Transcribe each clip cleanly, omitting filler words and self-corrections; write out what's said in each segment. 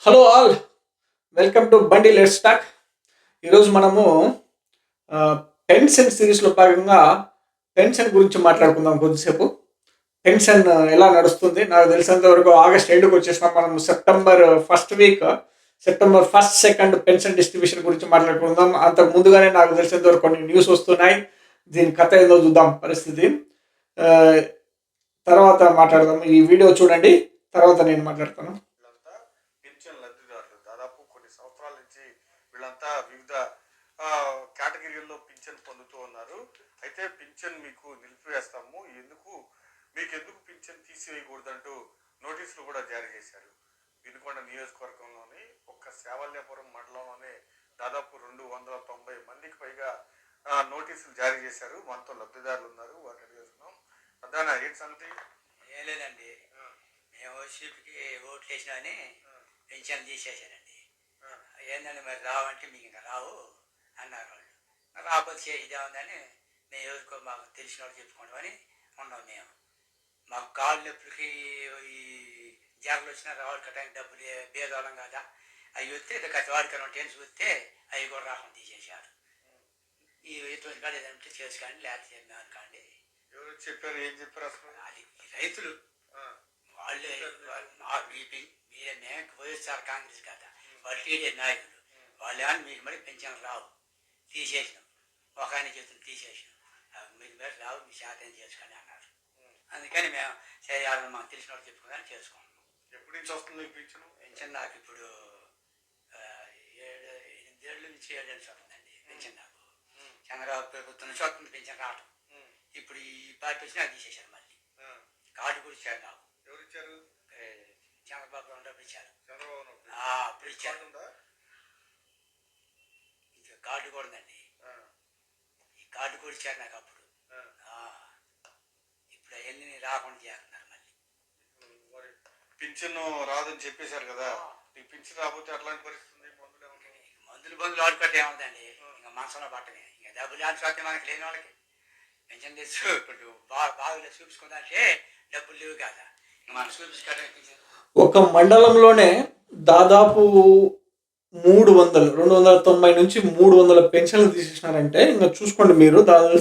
Hello all, welcome to బండి let's talk. ఈరోజు మనము పెన్షన్ సిరీస్లో భాగంగా పెన్షన్ గురించి మాట్లాడుకుందాం కొద్దిసేపు. పెన్షన్ ఎలా నడుస్తుంది? నాకు తెలిసినంత వరకు ఆగస్ట్ ఎండ్కి వచ్చేసినాం. మనం September first week, September first second pension distribution గురించి మాట్లాడుకుందాం. అంతకు ముందుగానే నాకు తెలిసినంత వరకు కొన్ని న్యూస్ వస్తున్నాయి. దీని కథ ఏదో చూద్దాం పరిస్థితి. ఆ, తర్వాత మాట్లాడదాం. ఈ వీడియో చూడండి, తర్వాత నేను మాట్లాడతాను. వీళ్ళంతా పింఛన్ లబ్ధిదారులు దాదాపు కొన్ని సంవత్సరాల నుంచి వీళ్ళంతా వివిధ కేటగిరీల్లో పింఛన్ పొందుతూ ఉన్నారు. అయితే పింఛన్ మీకు నిలిపివేస్తాము, మీకు ఎందుకు పింఛన్ తీసివేయకూడదంటూ నోటీసులు కూడా జారీ చేశారు. వినుకొండ నియోజకవర్గంలోని ఒక్క సేవల్యాపురం మండలంలోనే దాదాపు 290 మందికి పైగా నోటీసులు జారీ చేశారు. మనతో లబ్ధిదారులు ఉన్నారు, వారిని అడిగేస్తున్నాం. ప్రధాన ఏంటి సంగతి? ఏం లేదండి, మేము వైసీపీకి ఓట్లు వేసినామని పెన్షన్ తీసేసానండి. ఏంటంటే మరి రావంటే మీకు ఇంకా రావు అన్నారు వాళ్ళు. రాకపోతే చేయిదే ఉందని మేము ఎవరికో మాకు తెలిసిన వాళ్ళు చెప్పుకుంటామని ఉన్నాం. మేము మాకు కాళ్ళు నొప్పులకి ఈ జాగ్రత్తలు వచ్చినా రావాలి కట్టడానికి డబ్బులు భేదవాళ్ళం కదా. అవి వస్తే గత వాడికన్నా టెన్స్ వస్తే అవి కూడా రాకుండా తీసేసారు. ఈ ఎటువంటి కాదు ఏదంటే చేసుకోండి, లేకపోతే అనుకోండి. ఎవరు చెప్పారు? ఏం చెప్పారు అసలు? అది రైతులు వాళ్ళే మీరే మేము వైఎస్ఆర్ కాంగ్రెస్ కదా, వాళ్ళు టీడీ నాయకులు వాళ్ళు ఏమన్నా మీకు మరి పెన్షన్ రావు తీసేసినాం. ఒక ఆయన చేతులు తీసేసినాం, మీకు మరి రావు, మీ శాతం చేసుకోండి అన్నారు. అందుకని మేము చేయాలని మాకు తెలిసిన వాళ్ళు చెప్పుకుందని చేసుకుంటున్నాం. ఎప్పటి నుంచి వస్తుంది పింఛను? పెన్షన్ నాకు ఇప్పుడు 8 ఏళ్ళ నుంచి 7 ఏళ్ళు వస్తుందండి పెన్షన్. నాకు చంద్రబాబు ప్రభుత్వం నుంచి వస్తుంది పెన్షన్ రావటం. ఇప్పుడు ఈ పార్టీ వచ్చి నాకు తీసేశారు. మళ్ళీ కార్డు కూడా ఇచ్చారు నాకు. ఎవరు ఇచ్చారు? చంద్రబాబు ఉన్నప్పుడు ఇచ్చారు. చంద్రబాబు అప్పుడు ఇచ్చారు. ఇంకా కార్డు కూడా ఉందండి. ఈ కార్డు కూడా ఇచ్చారు నాకు అప్పుడు. ఇప్పుడు అవన్నీ రాకుండా చేస్తున్నారు. మళ్ళీ పింఛన్ రాదని చెప్పేశారు కదా, నీకు పింఛన్ రాకపోతే అట్లాంటి పరిస్థితి ఉంది. మందులు ఆడుకోవటం ఏముందండి, ఇంకా మనసులో పట్టమే. ఇంకా డబ్బులు ఆడుకోవటం మనకి లేని వాళ్ళకి పెన్షన్ తెచ్చు. ఇప్పుడు బాగా చూపించుకుంటే డబ్బులు లేవు కదా, మనం చూపించుకోవడానికి. ఒక మండలంలోనే దాదాపు 290 నుంచి 300 పెన్షన్లు తీసేసినారంటే ఇంకా చూసుకోండి మీరు. దాని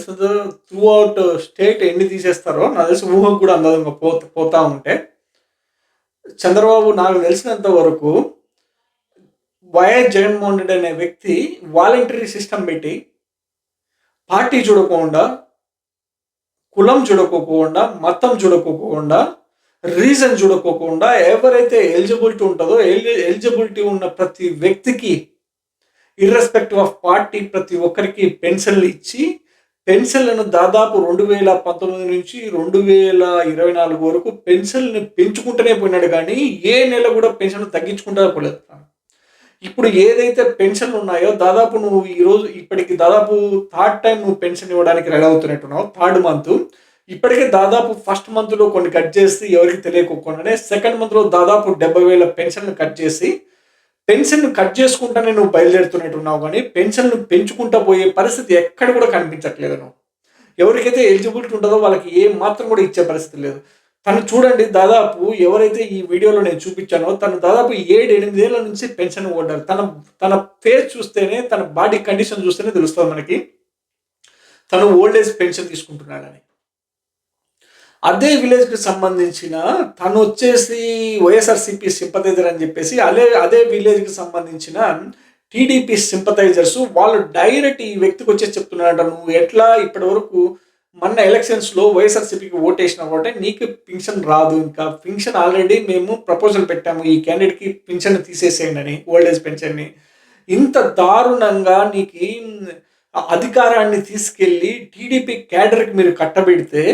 త్రూ అవుట్ స్టేట్ ఎన్ని తీసేస్తారో నాకు తెలిసి ఊహకు కూడా అందదు. ఇంకా పోతా ఉంటే చంద్రబాబు నాకు తెలిసినంత వరకు వైఎస్ జగన్మోహన్ రెడ్డి అనే వ్యక్తి వాలంటరీ సిస్టమ్ పెట్టి పార్టీ చూడకుండా, కులం చూడకోకుండా, మతం చూడకోకుండా, రీజన్ చూడకోకుండా ఎవరైతే ఎలిజిబిలిటీ ఉంటుందో ఎలిజిబిలిటీ ఉన్న ప్రతి వ్యక్తికి ఇర్రెస్పెక్టివ్ ఆఫ్ పార్టీ ప్రతి ఒక్కరికి పెన్షన్లు ఇచ్చి పెన్షన్లను దాదాపు 2019 నుంచి 2024 వరకు పెన్షన్ని పెంచుకుంటూనే పోయినాడు. కానీ ఏ నెల కూడా పెన్షన్ తగ్గించుకుంటా పోలేదు. ఇప్పుడు ఏదైతే పెన్షన్లు ఉన్నాయో దాదాపు నువ్వు ఈరోజు ఇప్పటికి దాదాపు థర్డ్ టైం నువ్వు పెన్షన్ ఇవ్వడానికి రెడీ అవుతున్నట్టున్నావు. థర్డ్ మంత్ ఇప్పటికే దాదాపు ఫస్ట్ మంత్లో కొన్ని కట్ చేసి ఎవరికి తెలియకోకుండానే సెకండ్ మంత్లో దాదాపు 70,000 పెన్షన్లు కట్ చేసి పెన్షన్ కట్ చేసుకుంటానే నువ్వు బయలుదేరుతున్నట్టున్నావు. కానీ పెన్షన్లు పెంచుకుంటా పోయే పరిస్థితి ఎక్కడ కూడా కనిపించట్లేదు. నువ్వు ఎవరికైతే ఎలిజిబిలిటీ ఉంటుందో వాళ్ళకి ఏ మాత్రం కూడా ఇచ్చే పరిస్థితి లేదు. తను చూడండి, దాదాపు ఎవరైతే ఈ వీడియోలో నేను చూపించానో తను దాదాపు 7-8 ఏళ్ళ నుంచి పెన్షన్ ఓడారు. తన ఫేస్ చూస్తేనే, తన బాడీ కండిషన్ చూస్తేనే తెలుస్తుంది మనకి తను ఓల్డ్ ఏజ్ పెన్షన్ తీసుకుంటున్నాడని. అదే విలేజ్కి సంబంధించిన తను వచ్చేసి వైఎస్ఆర్సీపీ సింపథైజర్ అని చెప్పేసి అదే విలేజ్కి సంబంధించిన టీడీపీ సింపథైజర్స్ వాళ్ళు డైరెక్ట్ ఈ వ్యక్తికి వచ్చేసి చెప్తున్నారంట, నువ్వు ఎట్లా ఇప్పటి వరకు మొన్న ఎలక్షన్స్లో వైఎస్ఆర్సీపీకి ఓటేసిన కాబట్టి నీకు పింఛన్ రాదు, ఇంకా పింఛన్ ఆల్రెడీ మేము ప్రపోజల్ పెట్టాము ఈ క్యాండిడేట్కి పింఛన్ తీసేసేయండి అని, ఓల్డ్ ఏజ్ పెన్షన్ని. ఇంత దారుణంగా నీకు అధికారాన్ని తీసుకెళ్ళి టీడీపీ క్యాడర్కి మీరు కట్టబెడితే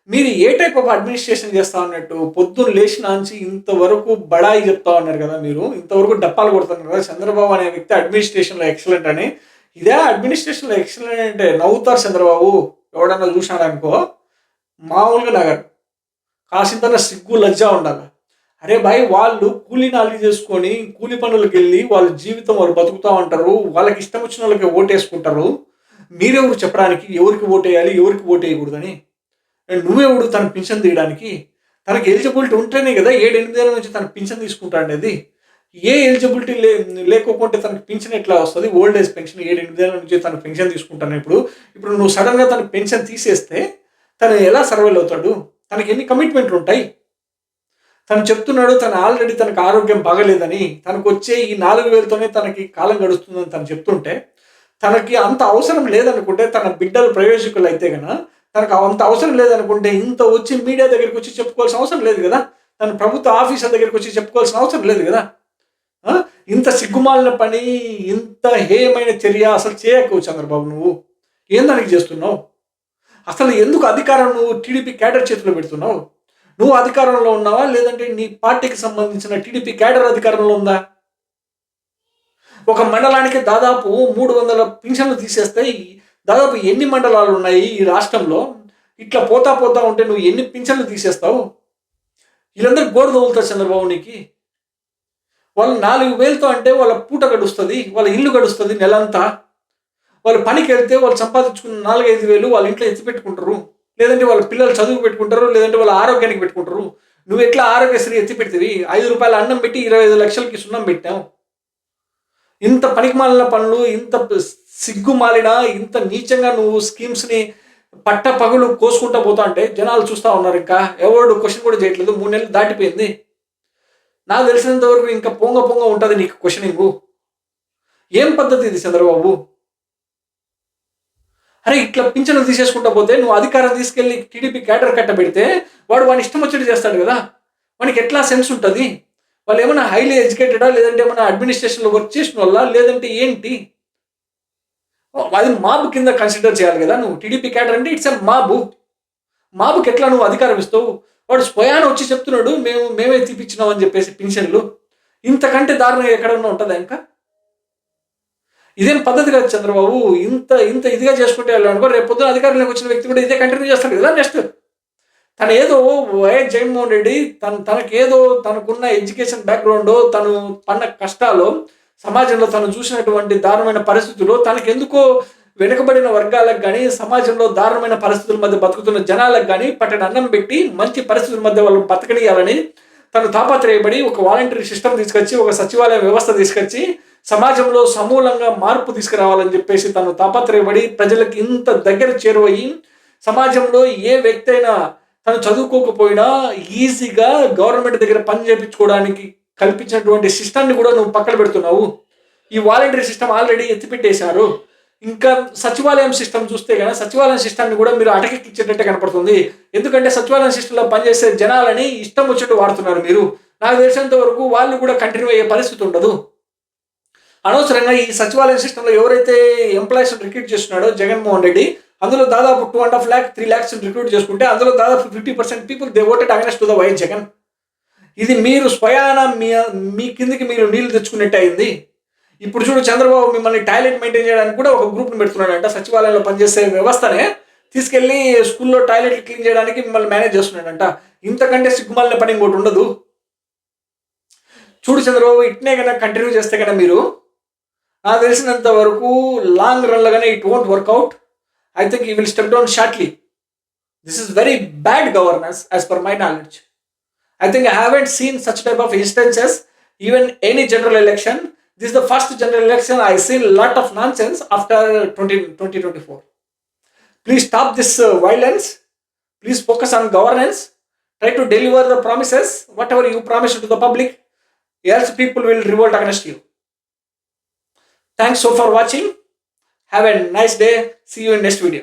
మీరు ఏ టైప్ ఆఫ్ అడ్మినిస్ట్రేషన్ చేస్తా ఉన్నట్టు పొద్దున్న లేచిన నుంచి ఇంతవరకు బడాయి చెప్తా ఉన్నారు కదా, మీరు ఇంతవరకు డప్పాలు కొడుతున్నారు కదా. చంద్రబాబు అనే వ్యక్తి అడ్మినిస్ట్రేషన్లో ఎక్సలెంట్ అని. ఇదే అడ్మినిస్ట్రేషన్లో ఎక్సలెంట్ అంటే నవ్వుతారు చంద్రబాబు. ఎవడన్నా చూసినాడనుకో మామూలుగా నగరు కాసింతన సిగ్గు లజ్జ ఉండాలి. అరే భాయ్, వాళ్ళు కూలీ నాలి చేసుకొని కూలి పనులకు వెళ్ళి వాళ్ళ జీవితం వాళ్ళు బతుకుతూ ఉంటారు. వాళ్ళకి ఇష్టం వచ్చిన వాళ్ళకి ఓటేసుకుంటారు. మీరెవరు చెప్పడానికి ఎవరికి ఓటేయాలి ఎవరికి ఓటేయకూడదని? నువ్వెవడు తన పింఛన్ తీయడానికి? తనకి ఎలిజిబిలిటీ ఉంటేనే కదా 7-8 ఏళ్ళ నుంచి తన పింఛన్ తీసుకుంటా అనేది. ఏ ఎలిజిబిలిటీ లేకోకుంటే తనకి పెన్షన్ ఎట్లా వస్తుంది? ఓల్డ్ ఏజ్ పెన్షన్ 7-8 ఏళ్ళ నుంచి తను పెన్షన్ తీసుకుంటాను. ఇప్పుడు నువ్వు సడన్గా తన పెన్షన్ తీసేస్తే తను ఎలా సర్వైవ్ అవుతాడు? తనకి ఎన్ని కమిట్మెంట్లు ఉంటాయి? తను చెప్తున్నాడు తను ఆల్రెడీ తనకు ఆరోగ్యం బాగలేదని, తనకు వచ్చే ఈ 4,000తోనే తనకి కాలం గడుస్తుందని తను చెప్తుంటే, తనకి అంత అవసరం లేదనుకుంటే, తన బిడ్డలు ప్రయోజకులు అయితే కనుక తనకు అంత అవసరం లేదనుకుంటే ఇంత వచ్చి మీడియా దగ్గరికి వచ్చి చెప్పుకోవాల్సిన అవసరం లేదు కదా. తన ప్రభుత్వ ఆఫీసర్ దగ్గరికి వచ్చి చెప్పుకోవాల్సిన అవసరం లేదు కదా. ఇంత సిగ్గుమాలిన పని, ఇంత హేయమైన చర్య అసలు చేయకు చంద్రబాబు. నువ్వు ఏం దానికి చేస్తున్నావు? అసలు ఎందుకు అధికారం నువ్వు టీడీపీ క్యాడర్ చేతిలో పెడుతున్నావు? నువ్వు అధికారంలో ఉన్నావా, లేదంటే నీ పార్టీకి సంబంధించిన టీడీపీ క్యాడర్ అధికారంలో ఉందా? ఒక మండలానికి దాదాపు 300 పింఛన్లు తీసేస్తే దాదాపు ఎన్ని మండలాలు ఉన్నాయి ఈ రాష్ట్రంలో? ఇట్లా పోతా ఉంటే నువ్వు ఎన్ని పింఛన్లు తీసేస్తావు? వీళ్ళందరూ గోడ తోలుతారు చంద్రబాబు నీకు. వాళ్ళు 4,000తో అంటే వాళ్ళ పూట గడుస్తుంది, వాళ్ళ ఇల్లు గడుస్తుంది నెలంతా. వాళ్ళు పనికి వెళ్తే వాళ్ళు సంపాదించుకున్న 4-5 వేలు వాళ్ళ ఇంట్లో ఎత్తి పెట్టుకుంటారు, లేదంటే వాళ్ళ పిల్లలు చదువు పెట్టుకుంటారు, లేదంటే వాళ్ళ ఆరోగ్యానికి పెట్టుకుంటారు. నువ్వు ఎట్లా ఆరోగ్యశ్రీ ఎత్తి పెడితే 5 రూపాయల అన్నం పెట్టి 25 లక్షలకి సున్నం పెట్టావు. ఇంత పనికిమాలిన పనులు, ఇంత సిగ్గుమాలిన, ఇంత నీచంగా నువ్వు స్కీమ్స్ని పట్ట పగులు కోసుకుంటా పోతా అంటే జనాలు చూస్తూ ఉన్నారు. ఇంకా ఎవరు క్వశ్చన్ కూడా చేయట్లేదు. 3 నెలలు దాటిపోయింది. నాకు తెలిసినంత వరకు ఇంకా పొంగ ఉంటుంది నీకు క్వశ్చనింగు. ఏం పద్ధతి ఇది చంద్రబాబు? అరే ఇట్లా పింఛన్లు తీసేసుకుంటా పోతే నువ్వు అధికారం తీసుకెళ్ళి టీడీపీ క్యాడర్ కట్టబెడితే వాడు ఇష్టం వచ్చేది చేస్తాడు కదా. వానికి ఎట్లా సెన్స్ ఉంటుంది? వాళ్ళు ఏమైనా హైలీ ఎడ్యుకేటెడా, లేదంటే ఏమైనా అడ్మినిస్ట్రేషన్లో వర్క్ చేసిన వాళ్ళ, లేదంటే ఏంటి? అది మాబ్ కింద కన్సిడర్ చేయాలి కదా. నువ్వు టీడీపీ క్యాడర్ అంటే ఇట్స్ ఎ మాబుకి ఎట్లా నువ్వు అధికారం ఇస్తావు? వాడు స్వయాన వచ్చి చెప్తున్నాడు మేమే తీపిచ్చినాం అని చెప్పేసి పింఛన్లు. ఇంతకంటే దారుణంగా ఎక్కడన్నా ఉంటుందా? ఇంకా ఇదేం పద్ధతి కాదు చంద్రబాబు. ఇంత ఇదిగా చేసుకుంటే వెళ్ళాలనుకో రేపు పొద్దున అధికారంలోకి వచ్చిన వ్యక్తి కూడా ఇదే కంటిన్యూ చేస్తాడు కదా. నెక్స్ట్ తను ఏదో వైఎస్ జగన్మోహన్ రెడ్డి తనకేదో తనకున్న ఎడ్యుకేషన్ బ్యాక్గ్రౌండ్, తను పన్న కష్టాలు, సమాజంలో తను చూసినటువంటి దారుణమైన పరిస్థితుల్లో తనకెందుకో వెనుకబడిన వర్గాలకు కానీ, సమాజంలో దారుణమైన పరిస్థితుల మధ్య బతుకుతున్న జనాలకు కానీ పట్టణ అన్నం పెట్టి మంచి పరిస్థితుల మధ్య వాళ్ళు బతకనియాలని తను తాపత్రయపడి ఒక వాలంటరీ సిస్టమ్ తీసుకొచ్చి, ఒక సచివాలయ వ్యవస్థ తీసుకొచ్చి సమాజంలో సమూలంగా మార్పు తీసుకురావాలని చెప్పేసి తను తాపత్రయపడి ప్రజలకు ఇంత దగ్గర చేరువయ్యి, సమాజంలో ఏ వ్యక్తి అయినా తను చదువుకోకపోయినా ఈజీగా గవర్నమెంట్ దగ్గర పని చేయించుకోవడానికి కల్పించినటువంటి సిస్టమ్ని కూడా నువ్వు పక్కన పెడుతున్నావు. ఈ వాలంటరీ సిస్టమ్ ఆల్రెడీ ఎత్తిపెట్టేశారు. ఇంకా సచివాలయం సిస్టమ్ చూస్తే కనుక సచివాలయం సిస్టమ్ని కూడా మీరు అటకెక్కించేటట్టే కనపడుతుంది. ఎందుకంటే సచివాలయం సిస్టంలో పనిచేసే జనాలని ఇష్టం వచ్చినట్టు వాడుతున్నారు మీరు. నాకు తెలిసినంత వరకు వాళ్ళు కూడా కంటిన్యూ అయ్యే పరిస్థితి ఉండదు. అనవసరంగా ఈ సచివాలయం సిస్టంలో ఎవరైతే ఎంప్లాయీస్ రిక్రూట్ చేస్తున్నాడో జగన్మోహన్ రెడ్డి, అందులో దాదాపు 2.5 lakh 3 lakhs రిక్రూట్ చేసుకుంటే అందులో దాదాపు 50% people they voted against to the YS Jagan. ఇది మీరు స్వయాన మీ కిందికి మీరు నీళ్లు తెచ్చుకున్నట్టు అయింది. ఇప్పుడు చూడు చంద్రబాబు మిమ్మల్ని టాయిలెట్ మెయింటైన్ చేయడానికి కూడా ఒక గ్రూప్ని పెడుతున్నాడంట. సచివాలయంలో పనిచేసే వ్యవస్థనే తీసుకెళ్లి స్కూల్లో టాయిలెట్లు క్లీన్ చేయడానికి మిమ్మల్ని మేనేజ్ చేస్తున్నాడంట. ఇంతకంటే సిగ్గుమాలిన పని ఇంకోటి ఉండదు. చూడు చంద్రబాబు, ఇట్నే కన్నా కంటిన్యూ చేస్తే కన్నా మీరు నాకు తెలిసినంత వరకు లాంగ్ రన్లో కానీ it won't work out. I think he will step down shortly. This is very bad governance as per my knowledge. I think I haven't seen such type of instances even any general election. This is the first general election I see a lot of nonsense after 2024. Please stop this violence. Please focus on governance. Try to deliver the promises, whatever you promised to the public, else people will revolt against you. Thanks so for watching. Have a nice day. See you in next video.